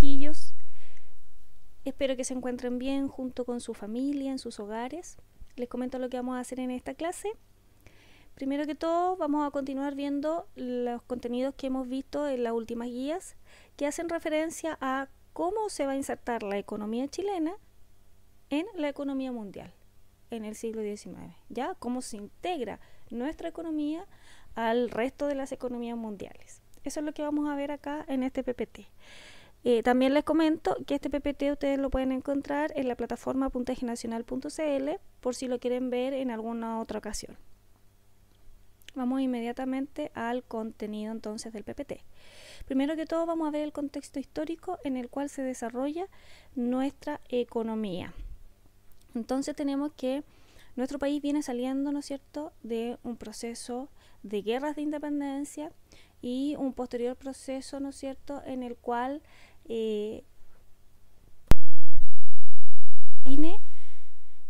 chiquillos. Espero que se encuentren bien junto con su familia, en sus hogares. Les comento lo que vamos a hacer en esta clase. Primero que todo, vamos a continuar viendo los contenidos que hemos visto en las últimas guías, que hacen referencia a cómo se va a insertar la economía chilena en la economía mundial en el siglo XIX, ¿ya? Cómo se integra nuestra economía al resto de las economías mundiales. Eso es lo que vamos a ver acá en este PPT. También les comento que este PPT ustedes lo pueden encontrar en la plataforma puntajenacional.cl por si lo quieren ver en alguna otra ocasión. Vamos inmediatamente al contenido entonces del PPT. Primero que todo vamos a ver el contexto histórico en el cual se desarrolla nuestra economía. Entonces tenemos que nuestro país viene saliendo, ¿no es cierto?, de un proceso de guerras de independencia y un posterior proceso, ¿no es cierto?, en el cual viene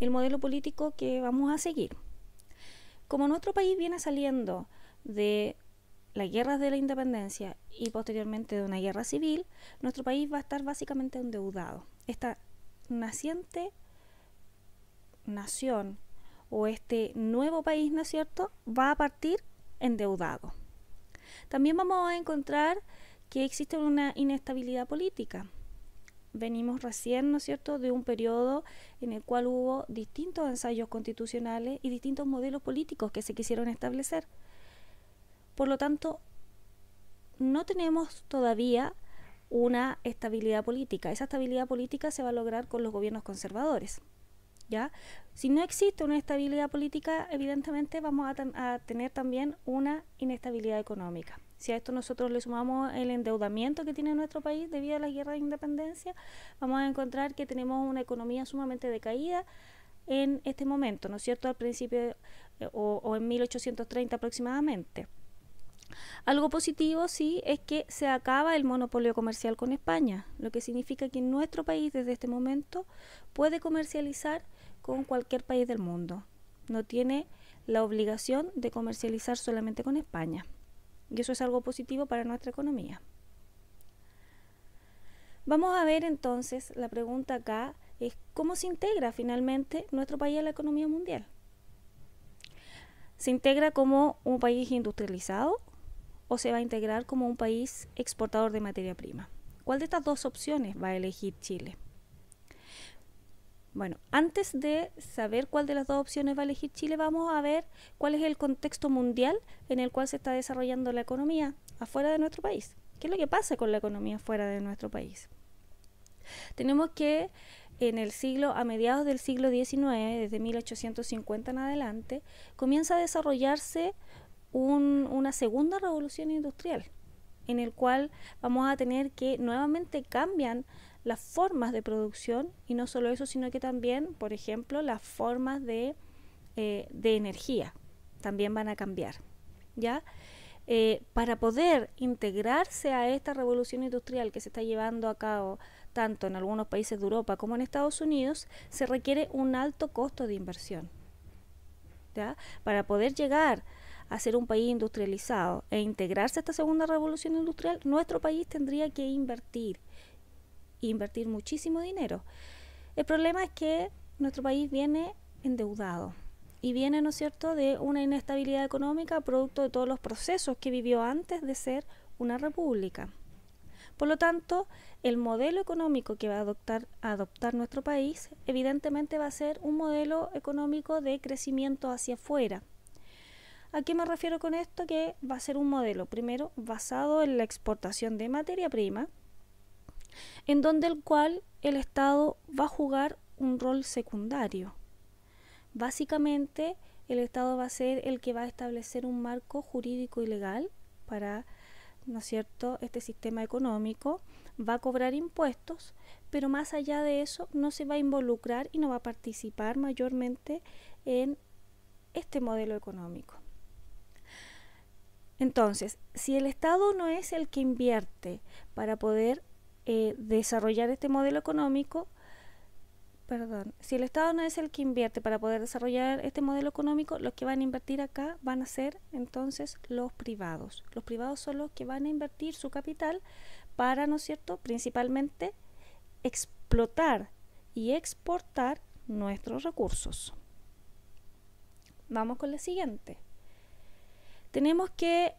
el modelo político que vamos a seguir. Como nuestro país viene saliendo de las guerras de la independencia y posteriormente de una guerra civil, nuestro país va a estar básicamente endeudado. Esta naciente nación o este nuevo país, ¿no es cierto?, va a partir endeudado. También vamos a encontrar que existe una inestabilidad política. Venimos recién, ¿no es cierto?, de un periodo en el cual hubo distintos ensayos constitucionales y distintos modelos políticos que se quisieron establecer. Por lo tanto, no tenemos todavía una estabilidad política. Esa estabilidad política se va a lograr con los gobiernos conservadores, ¿ya? Si no existe una estabilidad política, evidentemente vamos a tener también una inestabilidad económica. Si a esto nosotros le sumamos el endeudamiento que tiene nuestro país debido a la guerra de independencia, vamos a encontrar que tenemos una economía sumamente decaída en este momento, ¿no es cierto?, al principio o en 1830 aproximadamente. Algo positivo sí es que se acaba el monopolio comercial con España, lo que significa que nuestro país desde este momento puede comercializar con cualquier país del mundo. No tiene la obligación de comercializar solamente con España. Y eso es algo positivo para nuestra economía. Vamos a ver entonces, la pregunta acá es ¿cómo se integra finalmente nuestro país a la economía mundial? ¿Se integra como un país industrializado o se va a integrar como un país exportador de materia prima? ¿Cuál de estas dos opciones va a elegir Chile? Bueno, antes de saber cuál de las dos opciones va a elegir Chile, vamos a ver cuál es el contexto mundial en el cual se está desarrollando la economía afuera de nuestro país. ¿Qué es lo que pasa con la economía fuera de nuestro país? Tenemos que a mediados del siglo XIX, desde 1850 en adelante, comienza a desarrollarse una segunda revolución industrial, en el cual vamos a tener que nuevamente cambian las formas de producción, y no solo eso, sino que también, por ejemplo, las formas de energía también van a cambiar, ¿ya? Para poder integrarse a esta revolución industrial que se está llevando a cabo tanto en algunos países de Europa como en Estados Unidos, se requiere un alto costo de inversión, ¿ya? Para poder llegar a ser un país industrializado e integrarse a esta segunda revolución industrial, nuestro país tendría que invertir muchísimo dinero. El problema es que nuestro país viene endeudado y viene, ¿no es cierto?, de una inestabilidad económica producto de todos los procesos que vivió antes de ser una república. Por lo tanto, el modelo económico que va a adoptar nuestro país evidentemente va a ser un modelo económico de crecimiento hacia afuera. ¿A qué me refiero con esto? Que va a ser un modelo, primero, basado en la exportación de materia prima, en donde el cual el Estado va a jugar un rol secundario. Básicamente, el Estado va a ser el que va a establecer un marco jurídico y legal para, ¿no es cierto?, este sistema económico, va a cobrar impuestos, pero más allá de eso no se va a involucrar y no va a participar mayormente en este modelo económico. Entonces, si el Estado no es el que invierte para poder desarrollar este modelo económico, si el Estado no es el que invierte para poder desarrollar este modelo económico, los que van a invertir acá van a ser entonces los privados. Los privados son los que van a invertir su capital para, ¿no es cierto?, principalmente explotar y exportar nuestros recursos. Vamos con la siguiente. Tenemos que,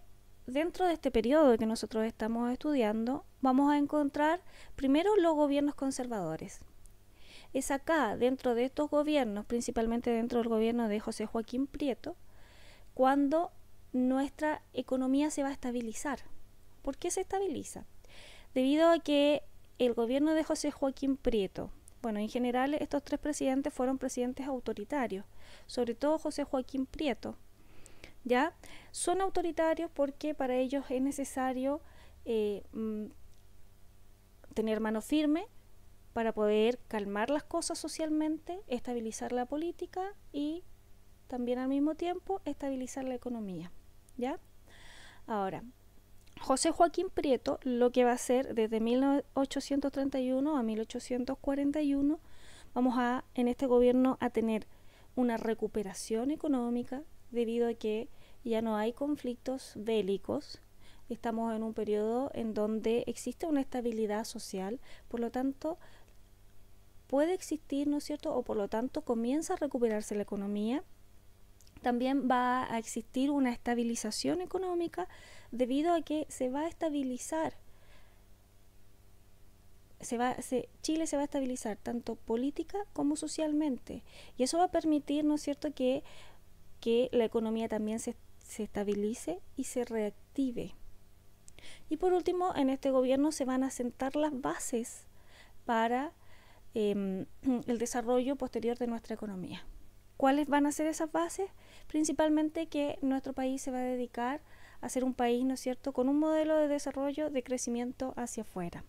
dentro de este periodo que nosotros estamos estudiando, vamos a encontrar primero los gobiernos conservadores. Es acá, dentro de estos gobiernos, principalmente dentro del gobierno de José Joaquín Prieto, cuando nuestra economía se va a estabilizar. ¿Por qué se estabiliza? Debido a que el gobierno de José Joaquín Prieto, bueno, en general estos tres presidentes fueron presidentes autoritarios, sobre todo José Joaquín Prieto, ¿ya? Son autoritarios porque para ellos es necesario tener mano firme para poder calmar las cosas socialmente, estabilizar la política y también al mismo tiempo estabilizar la economía, ¿ya? Ahora, José Joaquín Prieto lo que va a hacer desde 1831 a 1841, en este gobierno a tener una recuperación económica debido a que ya no hay conflictos bélicos, estamos en un periodo en donde existe una estabilidad social, por lo tanto puede existir, ¿no es cierto?, o por lo tanto comienza a recuperarse la economía. También va a existir una estabilización económica debido a que se va a estabilizar, Chile se va a estabilizar tanto política como socialmente, y eso va a permitir, ¿no es cierto?, que la economía también se estabilice y se reactive. Y por último, en este gobierno se van a sentar las bases para el desarrollo posterior de nuestra economía. ¿Cuáles van a ser esas bases? Principalmente que nuestro país se va a dedicar a ser un país, ¿no es cierto?, con un modelo de desarrollo de crecimiento hacia afuera.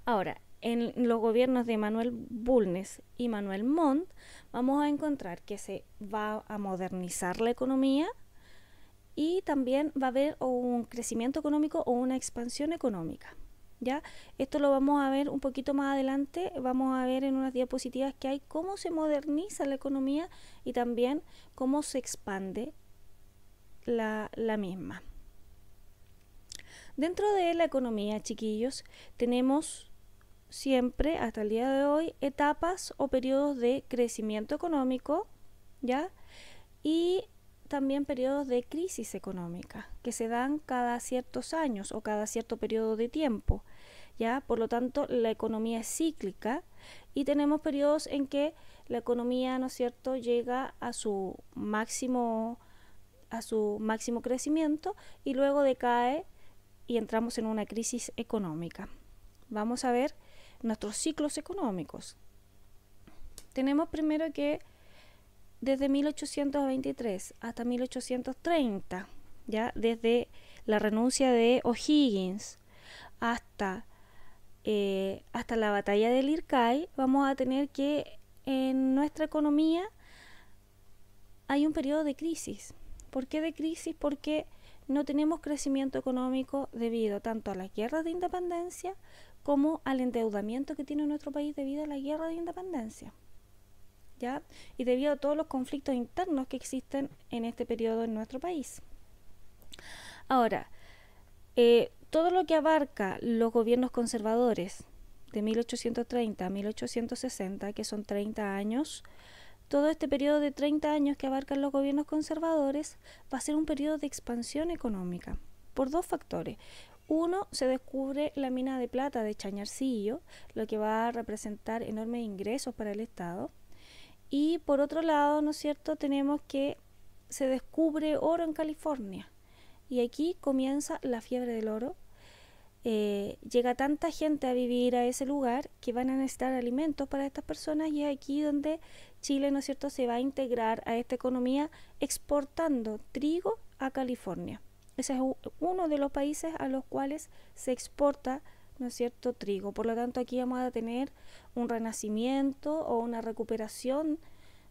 Ahora, en los gobiernos de Manuel Bulnes y Manuel Montt vamos a encontrar que se va a modernizar la economía y también va a haber un crecimiento económico o una expansión económica. ¿Ya? Esto lo vamos a ver un poquito más adelante, vamos a ver en unas diapositivas que hay cómo se moderniza la economía y también cómo se expande la misma. Dentro de la economía, chiquillos, tenemos siempre, hasta el día de hoy, etapas o periodos de crecimiento económico, ¿ya? Y también periodos de crisis económica que se dan cada ciertos años o cada cierto periodo de tiempo, ¿ya? Por lo tanto, la economía es cíclica y tenemos periodos en que la economía, ¿no es cierto?, llega a su máximo crecimiento y luego decae y entramos en una crisis económica. Vamos a ver nuestros ciclos económicos. Tenemos primero que desde 1823 hasta 1830, ¿ya? Desde la renuncia de O'Higgins hasta la batalla del Ircay, vamos a tener que en nuestra economía hay un periodo de crisis. ¿Por qué de crisis? Porque no tenemos crecimiento económico debido tanto a las guerras de independencia como al endeudamiento que tiene nuestro país debido a la guerra de independencia, ¿ya? Y debido a todos los conflictos internos que existen en este periodo en nuestro país. Ahora, todo lo que abarca los gobiernos conservadores de 1830 a 1860, que son 30 años, todo este periodo de 30 años que abarcan los gobiernos conservadores va a ser un periodo de expansión económica por dos factores. Uno, se descubre la mina de plata de Chañarcillo, lo que va a representar enormes ingresos para el Estado. Y por otro lado, ¿no es cierto?, tenemos que se descubre oro en California. Y aquí comienza la fiebre del oro. Llega tanta gente a vivir a ese lugar que van a necesitar alimentos para estas personas y es aquí donde Chile, ¿no es cierto?, se va a integrar a esta economía exportando trigo a California. Ese es uno de los países a los cuales se exporta, ¿no es cierto?, trigo. Por lo tanto, aquí vamos a tener un renacimiento o una recuperación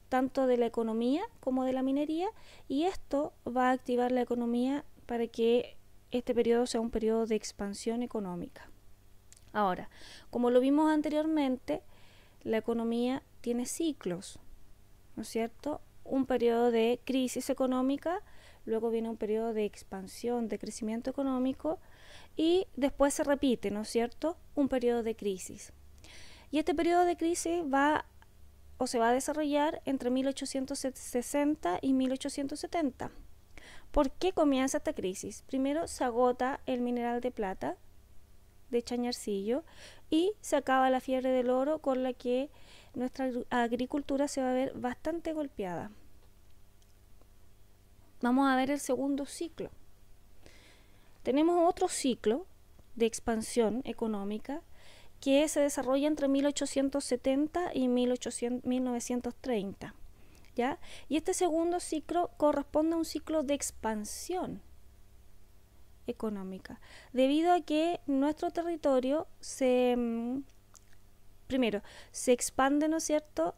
tanto de la economía como de la minería, y esto va a activar la economía para que este periodo sea un periodo de expansión económica. Ahora, como lo vimos anteriormente, la economía tiene ciclos, ¿no es cierto? Un periodo de crisis económica, luego viene un periodo de expansión, de crecimiento económico, y después se repite, ¿no es cierto?, un periodo de crisis. Y este periodo de crisis se va a desarrollar entre 1860 y 1870. ¿Por qué comienza esta crisis? Primero se agota el mineral de plata de Chañarcillo y se acaba la fiebre del oro, con la que nuestra agricultura se va a ver bastante golpeada. Vamos a ver el segundo ciclo. Tenemos otro ciclo de expansión económica que se desarrolla entre 1870 y 1930, ¿ya? Y este segundo ciclo corresponde a un ciclo de expansión económica, debido a que nuestro territorio primero se expande, ¿no es cierto?,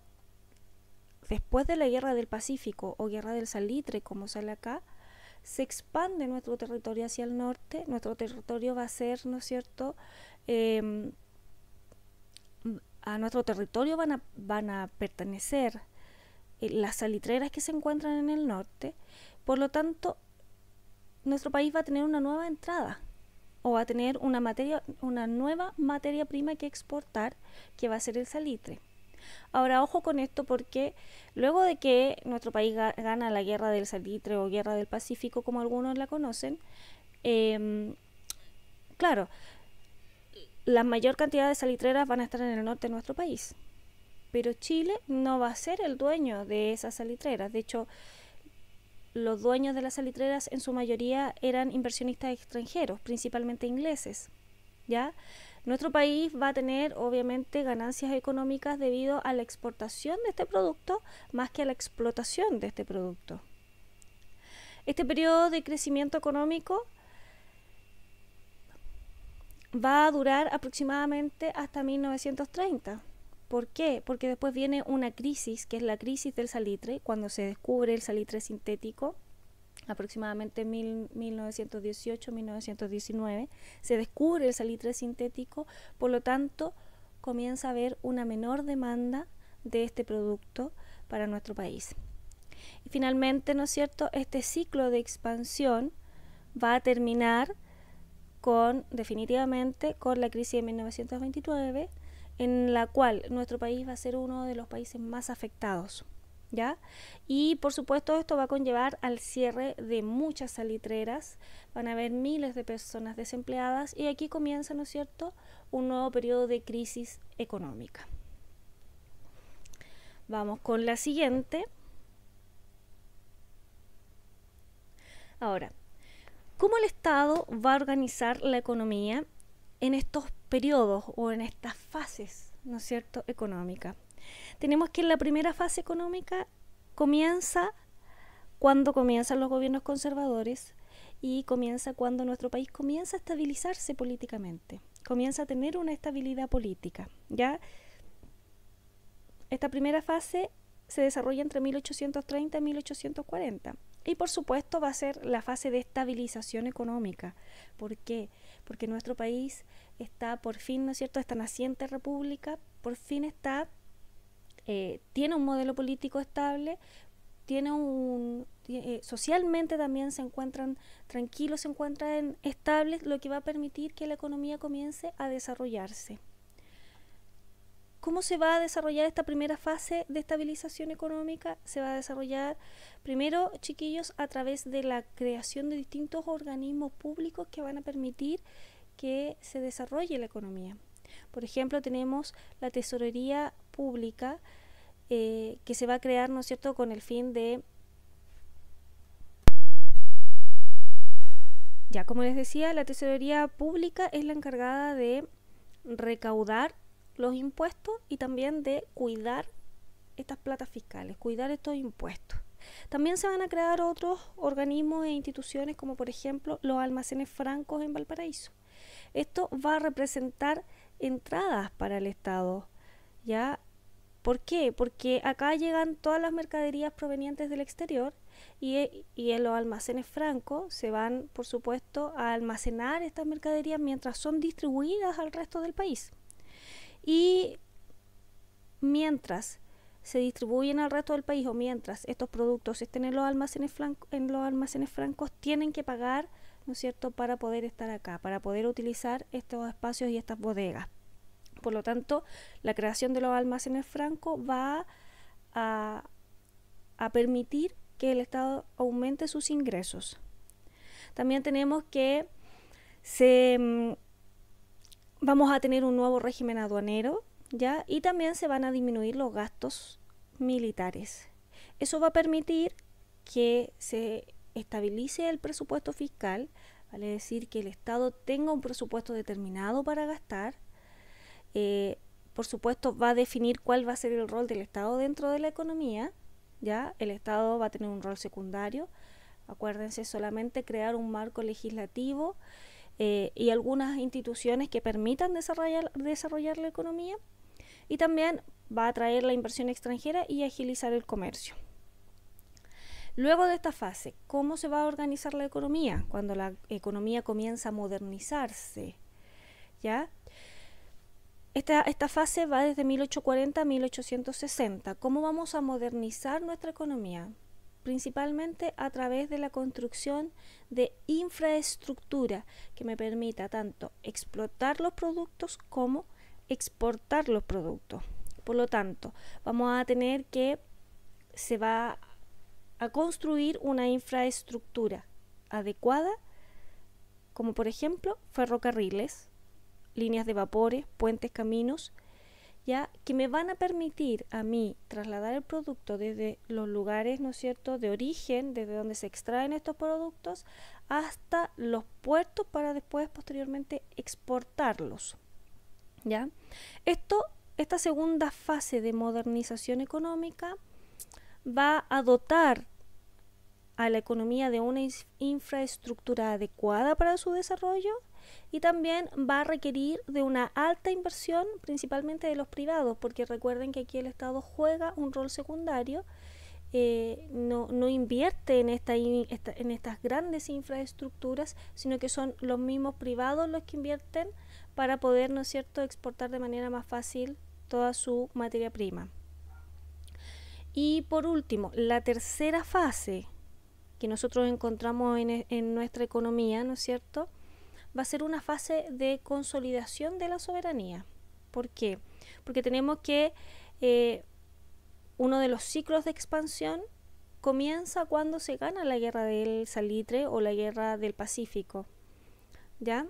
después de la Guerra del Pacífico o Guerra del Salitre, como sale acá, se expande nuestro territorio hacia el norte. Nuestro territorio va a ser, ¿no es cierto?, a nuestro territorio van a pertenecer las salitreras que se encuentran en el norte. Por lo tanto, nuestro país va a tener una nueva entrada, o va a tener una nueva materia prima que exportar, que va a ser el salitre. Ahora, ojo con esto, porque luego de que nuestro país gana la Guerra del Salitre o Guerra del Pacífico, como algunos la conocen, claro, la mayor cantidad de salitreras van a estar en el norte de nuestro país, pero Chile no va a ser el dueño de esas salitreras. De hecho, los dueños de las salitreras en su mayoría eran inversionistas extranjeros, principalmente ingleses, ¿ya? Nuestro país va a tener obviamente ganancias económicas debido a la exportación de este producto más que a la explotación de este producto. Este periodo de crecimiento económico va a durar aproximadamente hasta 1930. ¿Por qué? Porque después viene una crisis, que es la crisis del salitre, cuando se descubre el salitre sintético, aproximadamente en 1918-1919, se descubre el salitre sintético, por lo tanto comienza a haber una menor demanda de este producto para nuestro país. Y finalmente, ¿no es cierto?, este ciclo de expansión va a terminar definitivamente con la crisis de 1929, en la cual nuestro país va a ser uno de los países más afectados, ¿ya? Y por supuesto esto va a conllevar al cierre de muchas salitreras, van a haber miles de personas desempleadas, y aquí comienza, ¿no es cierto?, un nuevo periodo de crisis económica. Vamos con la siguiente. Ahora, ¿cómo el Estado va a organizar la economía en estos periodos o en estas fases, ¿no es cierto?, económica? Tenemos que la primera fase económica comienza cuando comienzan los gobiernos conservadores y comienza cuando nuestro país comienza a estabilizarse políticamente, comienza a tener una estabilidad política, ¿ya? Esta primera fase se desarrolla entre 1830 y 1840. Y por supuesto va a ser la fase de estabilización económica. ¿Por qué? Porque nuestro país está por fin, ¿no es cierto?, esta naciente república, por fin tiene un modelo político estable, socialmente también se encuentran tranquilos, se encuentran estables, lo que va a permitir que la economía comience a desarrollarse. ¿Cómo se va a desarrollar esta primera fase de estabilización económica? Se va a desarrollar primero, chiquillos, a través de la creación de distintos organismos públicos que van a permitir que se desarrolle la economía. Por ejemplo, tenemos la tesorería pública que se va a crear, ¿no es cierto?, con el fin de... Ya, como les decía, la tesorería pública es la encargada de recaudar los impuestos y también de cuidar estas platas fiscales, cuidar estos impuestos. También se van a crear otros organismos e instituciones, como por ejemplo los almacenes francos en Valparaíso. Esto va a representar entradas para el Estado, ¿ya? ¿Por qué? Porque acá llegan todas las mercaderías provenientes del exterior y en los almacenes francos se van, por supuesto, a almacenar estas mercaderías mientras son distribuidas al resto del país. Y mientras se distribuyen al resto del país, o mientras estos productos estén en los almacenes francos, tienen que pagar, ¿no es cierto?, para poder estar acá, para poder utilizar estos espacios y estas bodegas. Por lo tanto, la creación de los almacenes francos va a permitir que el Estado aumente sus ingresos. También tenemos que vamos a tener un nuevo régimen aduanero, ¿ya? Y también se van a disminuir los gastos militares. Eso va a permitir que se estabilice el presupuesto fiscal, vale decir que el Estado tenga un presupuesto determinado para gastar. Por supuesto, va a definir cuál va a ser el rol del Estado dentro de la economía, ¿ya? El Estado va a tener un rol secundario. Acuérdense, solamente crear un marco legislativo y algunas instituciones que permitan desarrollar la economía, y también va a atraer la inversión extranjera y agilizar el comercio. Luego de esta fase, ¿cómo se va a organizar la economía? Cuando la economía comienza a modernizarse, ¿ya? Esta fase va desde 1840 a 1860. ¿Cómo vamos a modernizar nuestra economía? Principalmente a través de la construcción de infraestructura que me permita tanto explotar los productos como exportar los productos. Por lo tanto, vamos a tener que se va a construir una infraestructura adecuada, como por ejemplo ferrocarriles, líneas de vapores, puentes, caminos, ya que me van a permitir a mí trasladar el producto desde los lugares, ¿no es cierto?, de origen, desde donde se extraen estos productos, hasta los puertos para después posteriormente exportarlos, ¿ya? Esta segunda fase de modernización económica va a dotar a la economía de una infraestructura adecuada para su desarrollo, y también va a requerir de una alta inversión, principalmente de los privados, porque recuerden que aquí el Estado juega un rol secundario, no invierte en estas grandes infraestructuras, sino que son los mismos privados los que invierten para poder, ¿no es cierto?, exportar de manera más fácil toda su materia prima. Y por último, la tercera fase que nosotros encontramos en nuestra economía, ¿no es cierto?, va a ser una fase de consolidación de la soberanía. ¿Por qué? Porque tenemos que uno de los ciclos de expansión comienza cuando se gana la guerra del salitre o la guerra del Pacífico, ¿ya?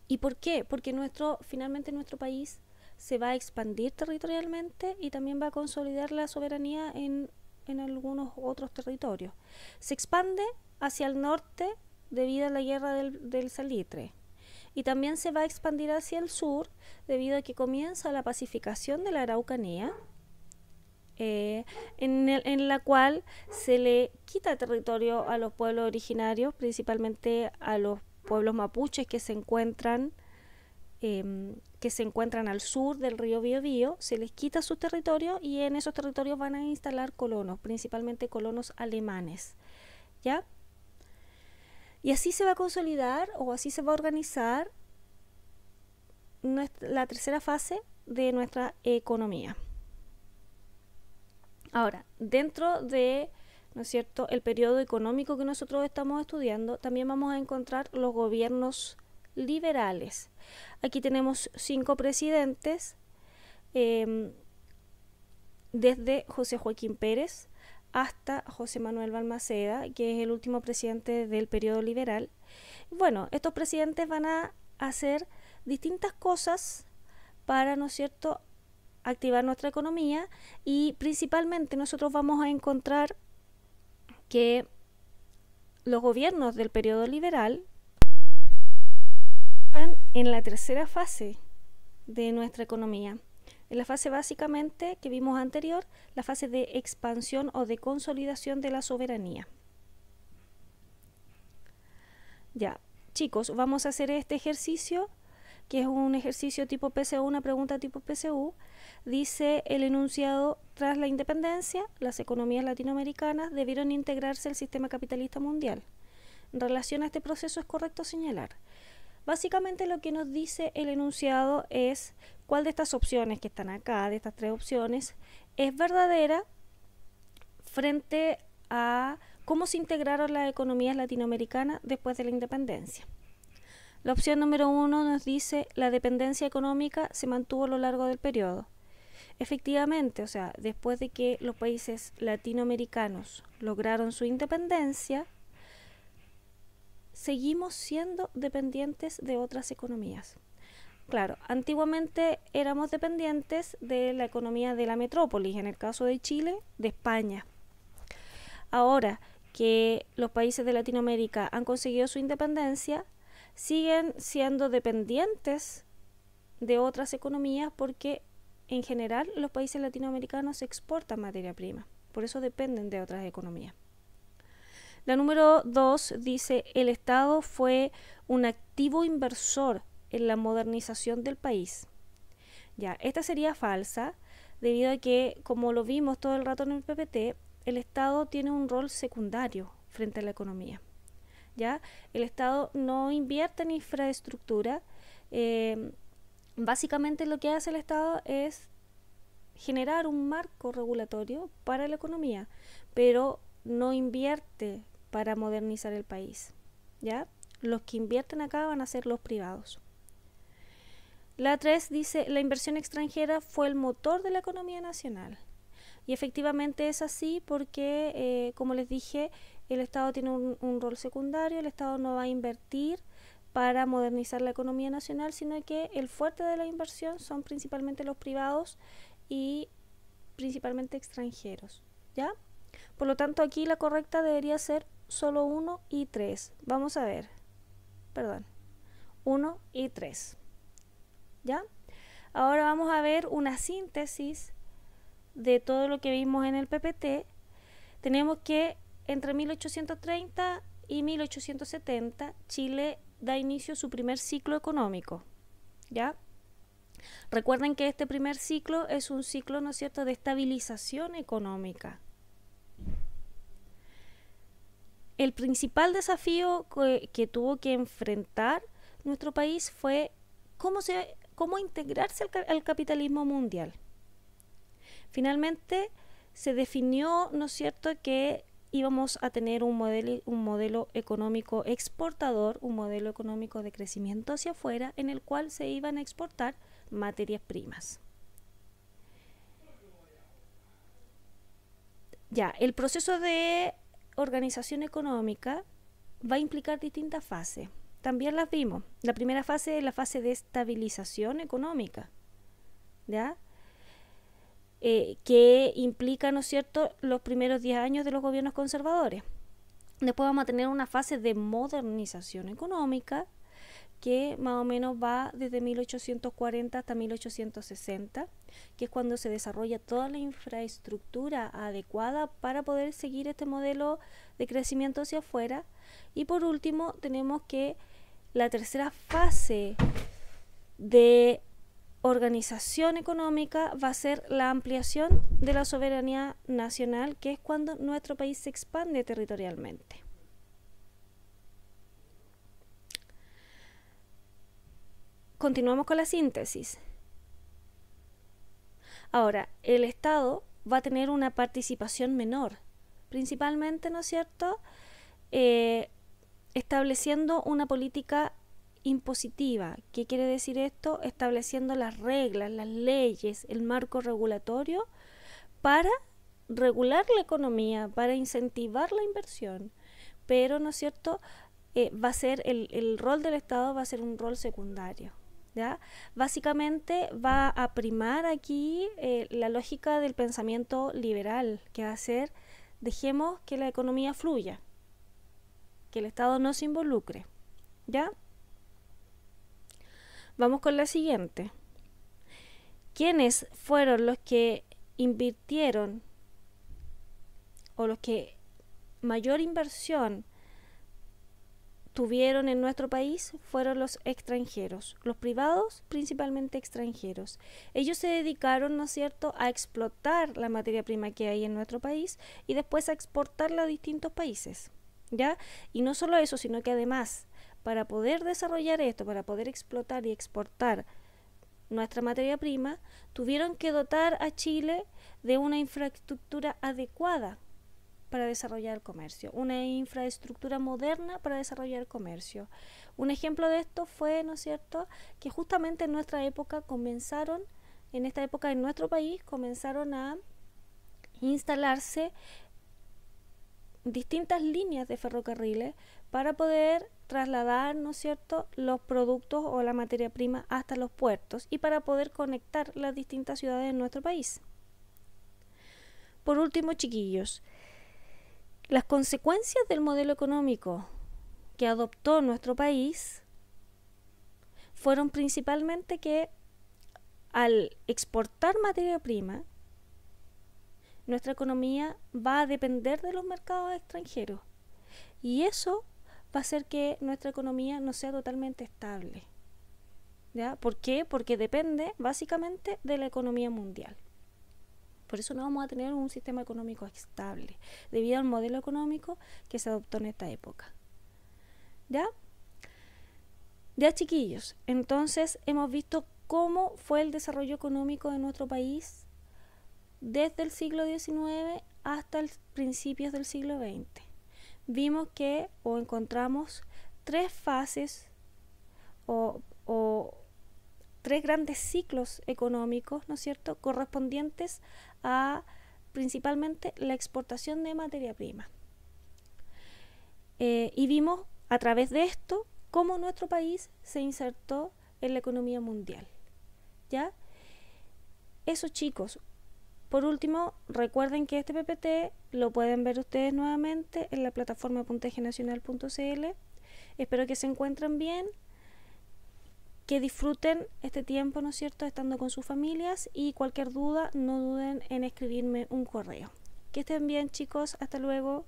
¿Y por qué? Porque finalmente nuestro país se va a expandir territorialmente y también va a consolidar la soberanía en algunos otros territorios. Se expande hacia el norte debido a la guerra del salitre, y también se va a expandir hacia el sur debido a que comienza la pacificación de la Araucanía, en la cual se le quita territorio a los pueblos originarios, principalmente a los pueblos mapuches que se encuentran al sur del río Biobío. Se les quita su territorio y en esos territorios van a instalar colonos, principalmente colonos alemanes, ¿ya? Y así se va a consolidar, o así se va a organizar la tercera fase de nuestra economía. Ahora, dentro de, ¿no es cierto?, el periodo económico que nosotros estamos estudiando, también vamos a encontrar los gobiernos liberales. Aquí tenemos 5 presidentes, desde José Joaquín Pérez hasta José Manuel Balmaceda, que es el último presidente del periodo liberal. Bueno, estos presidentes van a hacer distintas cosas para, ¿no es cierto?, activar nuestra economía, y principalmente nosotros vamos a encontrar que los gobiernos del periodo liberal están en la tercera fase de nuestra economía. En la fase básicamente que vimos anterior, la fase de expansión o de consolidación de la soberanía. Ya, chicos, vamos a hacer este ejercicio, que es un ejercicio tipo PSU, una pregunta tipo PSU. Dice el enunciado: tras la independencia, las economías latinoamericanas debieron integrarse al sistema capitalista mundial. En relación a este proceso, es correcto señalar. Básicamente lo que nos dice el enunciado es cuál de estas opciones que están acá, de estas 3 opciones, es verdadera frente a ¿Cómo se integraron las economías latinoamericanas después de la independencia? La opción número 1 nos dice la dependencia económica se mantuvo a lo largo del periodo. Efectivamente, o sea, después de que los países latinoamericanos lograron su independencia, seguimos siendo dependientes de otras economías. Claro, antiguamente éramos dependientes de la economía de la metrópolis, en el caso de Chile, de España. Ahora que los países de Latinoamérica han conseguido su independencia, siguen siendo dependientes de otras economías porque en general los países latinoamericanos exportan materia prima, por eso dependen de otras economías. La número 2 dice, el Estado fue un activo inversor en la modernización del país. Ya, esta sería falsa, debido a que, como lo vimos todo el rato en el PPT, el Estado tiene un rol secundario frente a la economía. ¿Ya? El Estado no invierte en infraestructura. Básicamente lo que hace el Estado es generar un marco regulatorio para la economía, pero no invierte para modernizar el país. ¿Ya? Los que invierten acá van a ser los privados. La 3 dice, la inversión extranjera fue el motor de la economía nacional. Y efectivamente es así porque, como les dije, el Estado tiene un rol secundario, el Estado no va a invertir para modernizar la economía nacional, sino que el fuerte de la inversión son principalmente los privados y principalmente extranjeros, ¿ya? Por lo tanto, aquí la correcta debería ser solo 1 y 3. Vamos a ver. Perdón. 1 y 3. ¿Ya? Ahora vamos a ver una síntesis de todo lo que vimos en el PPT. Tenemos que entre 1830 y 1870 Chile da inicio a su primer ciclo económico. ¿Ya? Recuerden que este primer ciclo es un ciclo, ¿no es cierto?, de estabilización económica. El principal desafío que tuvo que enfrentar nuestro país fue cómo integrarse al capitalismo mundial. Finalmente se definió, ¿no es cierto?, que íbamos a tener un modelo económico exportador, un modelo económico de crecimiento hacia afuera, en el cual se iban a exportar materias primas. Ya, el proceso de organización económica va a implicar distintas fases. También las vimos. La primera fase es la fase de estabilización económica, ¿ya? Que implica, ¿no es cierto?, los primeros 10 años de los gobiernos conservadores. Después vamos a tener una fase de modernización económica que más o menos va desde 1840 hasta 1860, que es cuando se desarrolla toda la infraestructura adecuada para poder seguir este modelo de crecimiento hacia afuera. Y por último tenemos que la tercera fase de organización económica va a ser la ampliación de la soberanía nacional, que es cuando nuestro país se expande territorialmente. Continuamos con la síntesis. Ahora, el Estado va a tener una participación menor, principalmente, ¿no es cierto?, estableciendo una política impositiva. ¿Qué quiere decir esto? Estableciendo las reglas, las leyes, el marco regulatorio para regular la economía, para incentivar la inversión. Pero, ¿no es cierto?, va a ser el rol del Estado va a ser un rol secundario. ¿Ya? Básicamente va a primar aquí la lógica del pensamiento liberal, que va a ser, dejemos que la economía fluya, que el Estado no se involucre. ¿Ya? Vamos con la siguiente. ¿Quiénes fueron los que invirtieron o los que mayor inversión tuvieron en nuestro país? Fueron los extranjeros, los privados principalmente extranjeros. Ellos se dedicaron, ¿no es cierto?, a explotar la materia prima que hay en nuestro país y después a exportarla a distintos países, ¿ya? Y no solo eso, sino que además, para poder desarrollar esto, para poder explotar y exportar nuestra materia prima, tuvieron que dotar a Chile de una infraestructura adecuada para desarrollar el comercio, una infraestructura moderna para desarrollar el comercio. Un ejemplo de esto fue, ¿no es cierto?, que justamente en nuestra época en esta época en nuestro país comenzaron a instalarse distintas líneas de ferrocarriles para poder trasladar, ¿no es cierto?, los productos o la materia prima hasta los puertos y para poder conectar las distintas ciudades de nuestro país. Por último, chiquillos, las consecuencias del modelo económico que adoptó nuestro país fueron principalmente que al exportar materia prima, nuestra economía va a depender de los mercados extranjeros y eso va a hacer que nuestra economía no sea totalmente estable. ¿Ya? ¿Por qué? Porque depende básicamente de la economía mundial. Por eso no vamos a tener un sistema económico estable, debido al modelo económico que se adoptó en esta época. ¿Ya? Ya, chiquillos, entonces hemos visto cómo fue el desarrollo económico de nuestro país desde el siglo XIX hasta principios del siglo XX. Vimos que encontramos tres fases o tres grandes ciclos económicos, ¿no es cierto?, correspondientes a principalmente la exportación de materia prima. Y vimos a través de esto cómo nuestro país se insertó en la economía mundial. ¿Ya? Eso, chicos. Por último, recuerden que este PPT lo pueden ver ustedes nuevamente en la plataforma puntajenacional.cl. Espero que se encuentren bien, que disfruten este tiempo, ¿no es cierto?, estando con sus familias, y cualquier duda no duden en escribirme un correo. Que estén bien, chicos, hasta luego.